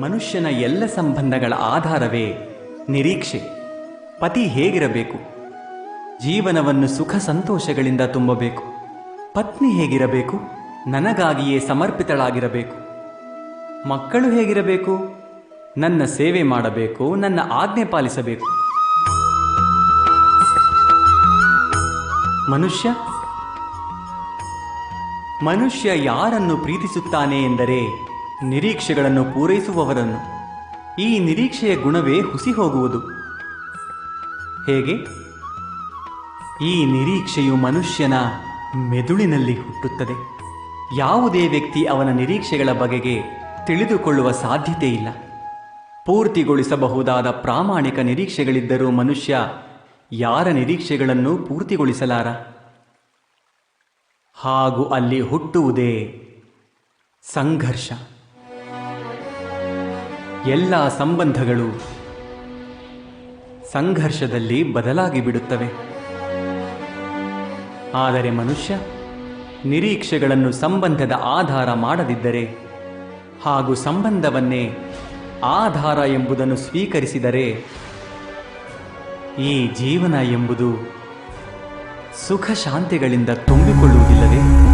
ಮನುಷ್ಯನ ಎಲ್ಲ ಸಂಬಂಧಗಳ ಆಧಾರವೇ ನಿರೀಕ್ಷೆ. ಪತಿ ಹೇಗಿರಬೇಕು? ಜೀವನವನ್ನು ಸುಖ ಸಂತೋಷಗಳಿಂದ ತುಂಬಬೇಕು. ಪತ್ನಿ ಹೇಗಿರಬೇಕು? ನನಗಾಗಿಯೇ ಸಮರ್ಪಿತಳಾಗಿರಬೇಕು. ಮಕ್ಕಳು ಹೇಗಿರಬೇಕು? ನನ್ನ ಸೇವೆ ಮಾಡಬೇಕು, ನನ್ನ ಆಜ್ಞೆ ಪಾಲಿಸಬೇಕು. ಮನುಷ್ಯ ಯಾರನ್ನು ಪ್ರೀತಿಸುತ್ತಾನೆ ಎಂದರೆ ನಿರೀಕ್ಷೆಗಳನ್ನು ಪೂರೈಸುವವರನ್ನು. ಈ ನಿರೀಕ್ಷೆಯ ಗುಣವೇ ಹುಸಿ ಹೋಗುವುದು. ಹೇಗೆ? ಈ ನಿರೀಕ್ಷೆಯು ಮನುಷ್ಯನ ಮೆದುಳಿನಲ್ಲಿ ಹುಟ್ಟುತ್ತದೆ. ಯಾವುದೇ ವ್ಯಕ್ತಿ ಅವನ ನಿರೀಕ್ಷೆಗಳ ಬಗೆಗೆ ತಿಳಿದುಕೊಳ್ಳುವ ಸಾಧ್ಯತೆ ಇಲ್ಲ. ಪೂರ್ತಿಗೊಳಿಸಬಹುದಾದ ಪ್ರಾಮಾಣಿಕ ನಿರೀಕ್ಷೆಗಳಿದ್ದರೂ ಮನುಷ್ಯ ಯಾರ ನಿರೀಕ್ಷೆಗಳನ್ನು ಪೂರ್ತಿಗೊಳಿಸಲಾರ. ಹಾಗೂ ಅಲ್ಲಿ ಹುಟ್ಟುವುದೇ ಸಂಘರ್ಷ. ಎಲ್ಲ ಸಂಬಂಧಗಳು ಸಂಘರ್ಷದಲ್ಲಿ ಬದಲಾಗಿ ಬಿಡುತ್ತವೆ. ಆದರೆ ಮನುಷ್ಯ ನಿರೀಕ್ಷೆಗಳನ್ನು ಸಂಬಂಧದ ಆಧಾರ ಮಾಡದಿದ್ದರೆ ಹಾಗೂ ಸಂಬಂಧವನ್ನೇ ಆಧಾರ ಎಂಬುದನ್ನು ಸ್ವೀಕರಿಸಿದರೆ ಈ ಜೀವನ ಎಂಬುದು ಸುಖ ಶಾಂತಿಗಳಿಂದ ತುಂಬಿಕೊಳ್ಳುವುದಿಲ್ಲವೇ?